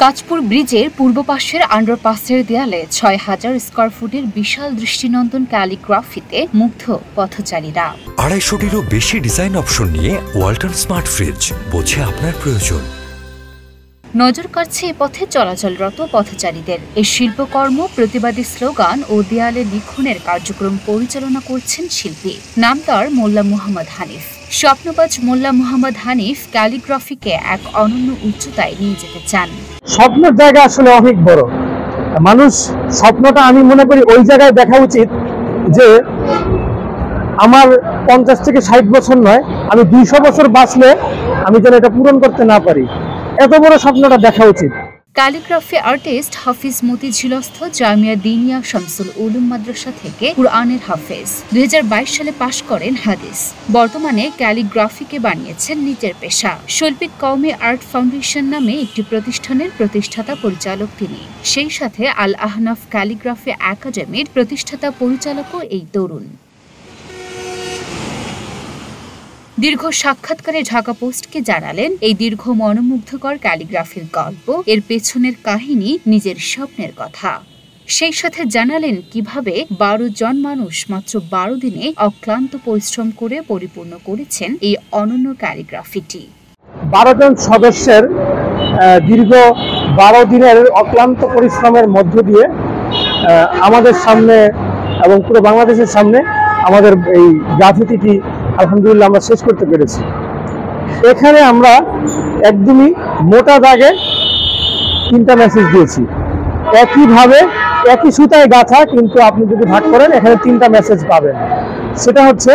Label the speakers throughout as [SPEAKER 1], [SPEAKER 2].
[SPEAKER 1] কাঁচপুর ব্রিজের পূর্ব পাশের আন্ডারপাসের দেয়ালে ৬,০০০ স্কয়ার ফুটের বিশাল দৃষ্টিনন্দন ক্যালিগ্রাফিতে মুগ্ধ পথচারীরা।
[SPEAKER 2] ২৫০টিরও বেশি ডিজাইন অপশন নিয়ে ওয়ালটন স্মার্ট ফ্রিজ, বোঝে আপনার প্রয়োজন।
[SPEAKER 1] নজর কাড়ছে এ পথে চলাচলরত পথচারীদের। এই শিল্পকর্ম, প্রতিবাদী স্লোগান ও দেয়ালে লিখনের কার্যক্রম পরিচালনা করছেন শিল্পী। নাম তার মোল্লা মুহাম্মদ হানিফ। স্বপ্নবাজ মোল্লা মুহাম্মদ হানিফ ক্যালিগ্রাফিকে এক অনন্য উচ্চতায় নিয়ে যেতে চান।
[SPEAKER 3] স্বপ্নের জায়গা আসলে অনেক বড়। মানুষ স্বপ্নটা, আমি মনে করি ওই জায়গায় দেখা উচিত যে আমার ৫০ থেকে ৬০ বছর নয়, আমি ২০০ বছর বাঁচলে আমি যেন এটা পূরণ করতে না পারি, এত বড় স্বপ্নটা দেখা উচিত।
[SPEAKER 1] ক্যালিগ্রাফি আর্টিস্ট হাফিজ মতিঝিলস্থ জামিয়া দিনিয়া শামসুল উলুম মাদ্রাসা থেকে কুরআনের হাফেজ। ২০২২ সালে পাশ করেন হাদিস। বর্তমানে ক্যালিগ্রাফিকে বানিয়েছেন নিজের পেশা। শৈল্পিক কওমি আর্ট ফাউন্ডেশন নামে একটি প্রতিষ্ঠানের প্রতিষ্ঠাতা পরিচালক তিনি। সেই সাথে আল আহনাফ ক্যালিগ্রাফি একাডেমির প্রতিষ্ঠাতা পরিচালকও এই তরুণ। দীর্ঘ সাক্ষাৎকারে ঢাকা পোস্টকে জানালেন এই দীর্ঘ মনোমুগ্ধকর ক্যালিগ্রাফির গল্প, এর পেছনের কাহিনী, নিজের স্বপ্নের কথা। সেই সাথে জানালেন কিভাবে ১২ জন মানুষ মাত্র ১২ দিনে অক্লান্ত পরিশ্রম করে পরিপূর্ণ করেছেন এই অনন্য ক্যালিগ্রাফিটি।
[SPEAKER 3] ১২ জন সদস্যের দীর্ঘ ১২ দিনের অক্লান্ত পরিশ্রমের মধ্য দিয়ে আমাদের সামনে এবং পুরো বাংলাদেশের সামনে আমাদের এই গ্রাফিতিটি আলহামদুলিল্লাহ আমরা শেষ করতে পেরেছি। এখানে আমরা একদমই মোটা দাগে ৩টা মেসেজ দিয়েছি, একইভাবে একই সুতায় গাঁথা, কিন্তু আপনি যদি ভাগ করেন এখানে 3টা মেসেজ পাবেন। সেটা হচ্ছে,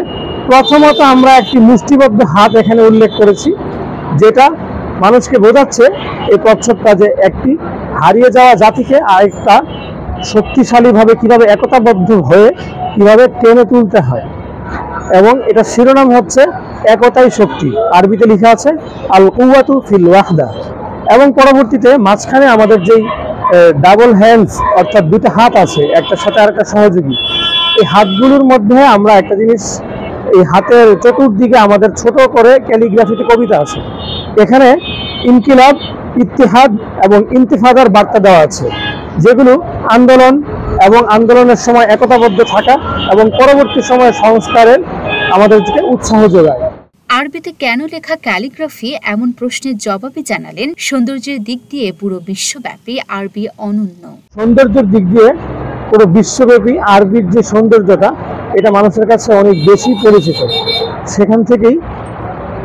[SPEAKER 3] প্রথমত আমরা একটি মুষ্টিবদ্ধ হাত এখানে উল্লেখ করেছি, যেটা মানুষকে বোঝাচ্ছে এই প্রচ্ছদটা যে একটি হারিয়ে যাওয়া জাতিকে আরেকটা শক্তিশালীভাবে কিভাবে একতাবদ্ধ হয়ে কিভাবে টেনে তুলতে হয়। এবং এটা শিরোনাম হচ্ছে একতাই শক্তি, আরবিতে লেখা আছে আল কুওয়াতু ফিল ওয়াহদা। এবং পরবর্তীতে মাঝখানে আমাদের যেই ডাবল হ্যান্ডস, অর্থাৎ 2টা হাত আছে, একটার সাথে আরেকটা সহযোগী, এই হাতগুলোর মধ্যে আমরা একটা জিনিস, এই হাতের চতুর্দিকে আমাদের ছোট করে ক্যালিগ্রাফিতে কবিতা আছে। এখানে ইনকিলাব, ইত্তেহাদ এবং ইন্তিফাদার বার্তা দেওয়া আছে, যেগুলো আন্দোলন এবং আন্দোলনের সময় একতাবদ্ধ থাকা এবং পরবর্তী সময়ে সংস্কারের আমাদেরকে উৎসাহ যোগায়।
[SPEAKER 1] আরবিতে কেন লেখা ক্যালিগ্রাফি এমন প্রশ্নের জবাবে জানালেন, সৌন্দর্যের দিক দিয়ে পুরো বিশ্বব্যাপী আরবি অনন্য।
[SPEAKER 3] সৌন্দর্যের দিক দিয়ে পুরো বিশ্বব্যাপী আরবির যে সৌন্দর্যটা, এটা মানুষের কাছে অনেক বেশি পরিচিত। সেখান থেকেই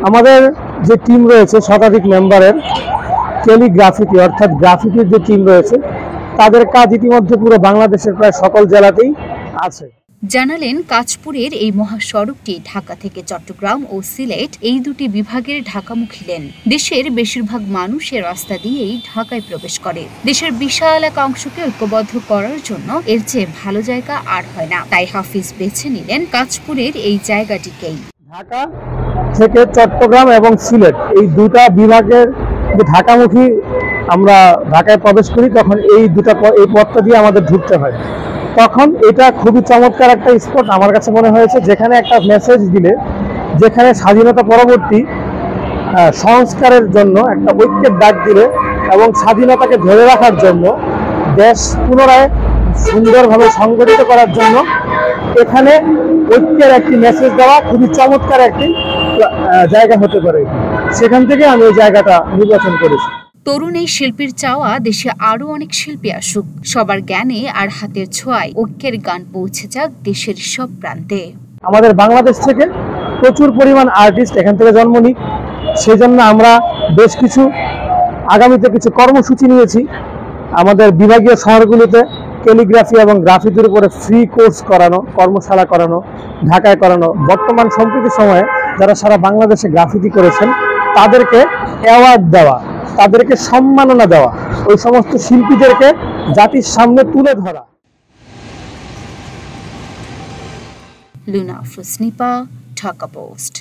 [SPEAKER 3] আমাদের যে টিম রয়েছে শতাধিক মেম্বারের, ক্যালিগ্রাফিটি অর্থাৎ গ্রাফিটির যে টিম রয়েছে, তাদের কাজ ইতিমধ্যে পুরো বাংলাদেশের প্রায় সকল জেলাতেই আছে।
[SPEAKER 1] জানালেন, কাঁচপুরের এই মহাসড়কটি ঢাকা থেকে চট্টগ্রাম ও সিলেট এই দুটি বিভাগের ঢাকামুখী লেন। দেশের বেশিরভাগ মানুষ এ রাস্তা দিয়েই ঢাকায় প্রবেশ করে। দেশের বিশাল এক অংশকে ঐক্যবদ্ধ করার জন্য এর চেয়ে ভালো জায়গা আর হয় না। তাই হাফিজ বেছে নিলেন কাঁচপুরের এই জায়গাটিকেই।
[SPEAKER 3] ঢাকা থেকে চট্টগ্রাম এবং সিলেট এই দুটা বিভাগের ঢাকামুখী আমরা ঢাকায় প্রবেশ করি, তখন এই পথটা দিয়ে আমাদের ঢুকতে হয়। তখন এটা খুবই চমৎকার একটা স্পট আমার কাছে মনে হয়েছে, যেখানে একটা মেসেজ দিলে, যেখানে স্বাধীনতা পরবর্তী সংস্কারের জন্য একটা ঐক্যের ডাক দিলে এবং স্বাধীনতাকে ধরে রাখার জন্য, দেশ পুনরায় সুন্দরভাবে সংগঠিত করার জন্য এখানে ঐক্যের একটি মেসেজ দেওয়া খুবই চমৎকার একটি জায়গা হতে পারে। সেখান থেকে আমি এই জায়গাটা নির্বাচন করেছি।
[SPEAKER 1] তরুণ এই শিল্পীর চাওয়া, দেশে আরো অনেক শিল্পী আসুক, সবার জ্ঞানে আর হাতের ছোঁয়ায় ঐক্যের গান পৌঁছে যাক দেশের সব প্রান্তে।
[SPEAKER 3] আমাদের বাংলাদেশ থেকে প্রচুর পরিমাণ আর্টিস্ট এখান থেকে জন্ম নিক, সেজন্য আমরা বেশ কিছু আগামীতে কিছু কর্মসূচি নিয়েছি। আমাদের বিভাগীয় শহরগুলোতে ক্যালিগ্রাফি এবং গ্রাফিতির উপরে ফ্রি কোর্স করানো, কর্মশালা করানো, ঢাকায় করানো। বর্তমান সম্প্রতি সময়ে যারা সারা বাংলাদেশে গ্রাফিতি করেছেন তাদেরকে অ্যাওয়ার্ড দেওয়া, তাদেরকে সম্মাননা দেওয়া, ওই সমস্ত শিল্পীদেরকে জাতির সামনে তুলে ধরা।
[SPEAKER 1] লুনা ফুসনিপা, ঢাকা পোস্ট।